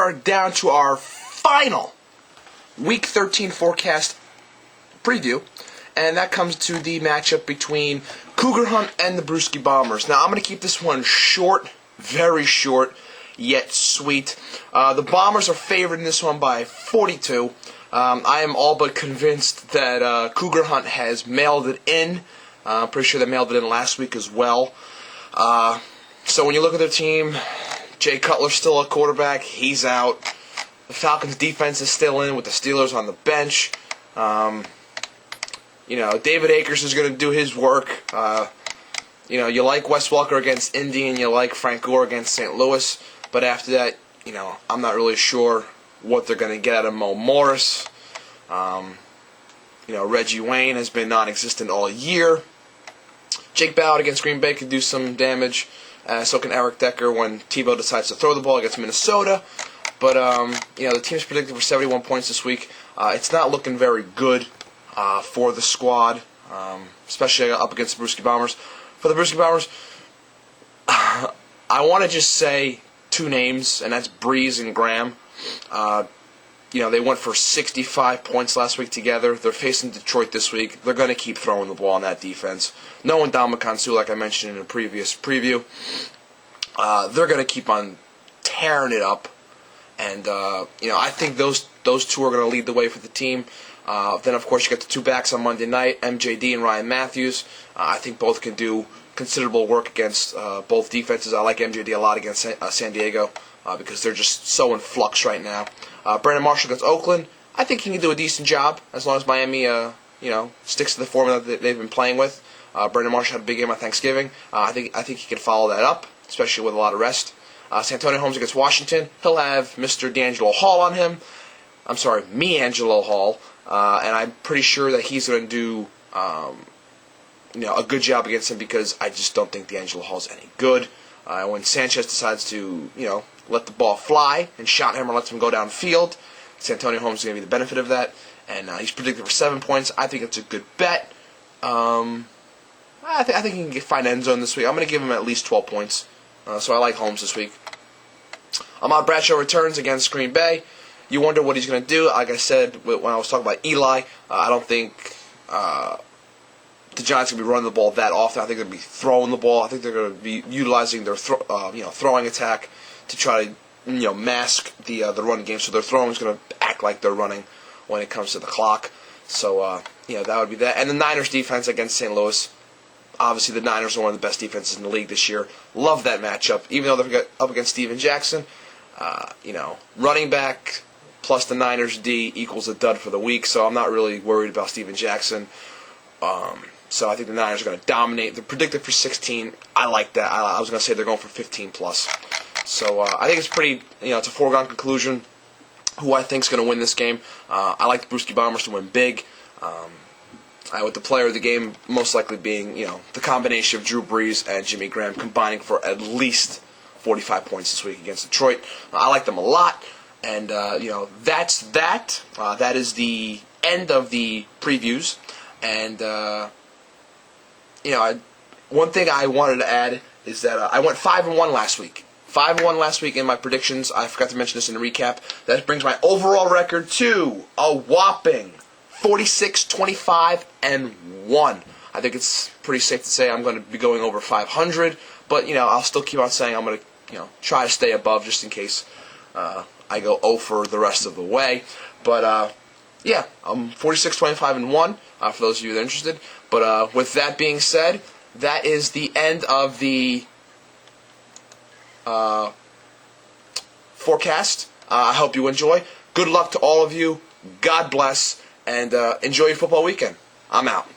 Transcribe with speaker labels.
Speaker 1: are down to our final Week 13 forecast preview, and that comes to the matchup between Cougar Hunt and the Brewski Bombers. Now, I'm going to keep this one short, very short, yet sweet. The Bombers are favored in this one by 42. I am all but convinced that Cougar Hunt has mailed it in. I'm pretty sure they mailed it in last week as well. So when you look at their team, Jay Cutler's still a quarterback. He's out. The Falcons' defense is still in with the Steelers on the bench. David Akers is going to do his work. You like Wes Welker against Indy, and you like Frank Gore against St. Louis. But after that, I'm not really sure what they're going to get out of Mo Morris. Reggie Wayne has been non-existent all year. Jake Ballard against Green Bay could do some damage. So can Eric Decker when Tebow decides to throw the ball against Minnesota. But, the team's predicted for 71 points this week. It's not looking very good for the squad, especially up against the Brewski Bombers. For the Brewski Bombers, I want to just say two names, and that's Breeze and Graham. They went for 65 points last week together. They're facing Detroit this week. They're going to keep throwing the ball on that defense. No Ndamukong Suh, like I mentioned in a previous preview. They're going to keep on tearing it up. And, I think those two are going to lead the way for the team. Then, of course, you got the two backs on Monday night, MJD and Ryan Matthews. I think both can do considerable work against both defenses. I like MJD a lot against San Diego because they're just so in flux right now. Brandon Marshall against Oakland. I think he can do a decent job as long as Miami, sticks to the formula that they've been playing with. Brandon Marshall had a big game on Thanksgiving. I think he can follow that up, especially with a lot of rest. Santonio Holmes against Washington. He'll have Mr. D'Angelo Hall on him. I'm sorry, me-Angelo Hall. And I'm pretty sure that he's going to do a good job against him because I just don't think D'Angelo Hall's any good. When Sanchez decides to, let the ball fly and Schottenheimer lets him go downfield, Santonio Holmes is going to be the benefit of that. And he's predicted for 7 points. I think it's a good bet. I think he can find end zone this week. I'm going to give him at least 12 points. So I like Holmes this week. Ahmad Bradshaw returns against Green Bay. You wonder what he's going to do. Like I said when I was talking about Eli, I don't think the Giants are going to be running the ball that often. I think they're going to be throwing the ball. I think they're going to be utilizing their throwing attack to try to mask the run game. So their throwing is going to act like they're running when it comes to the clock. So that would be that. And the Niners defense against St. Louis. Obviously, the Niners are one of the best defenses in the league this year. Love that matchup. Even though they're up against Steven Jackson, running back plus the Niners D equals a dud for the week. So I'm not really worried about Steven Jackson. So I think the Niners are going to dominate. They're predicted for 16. I like that. I was going to say they're going for 15 plus. So I think it's pretty. It's a foregone conclusion who I think is going to win this game. I like the Brewski Bombers to win big. With the player of the game most likely being, the combination of Drew Brees and Jimmy Graham combining for at least 45 points this week against Detroit. I like them a lot, and, that's that. That is the end of the previews, and, one thing I wanted to add is that I went 5-1 last week. 5-1 last week in my predictions. I forgot to mention this in the recap. That brings my overall record to a whopping 46-25-1. I think it's pretty safe to say I'm going to be going over 500, but I'll still keep on saying I'm going to try to stay above just in case I go 0 for the rest of the way. But I'm 46-25-1 for those of you that are interested. But with that being said, that is the end of the forecast. I hope you enjoy. Good luck to all of you. God bless. And enjoy your football weekend. I'm out.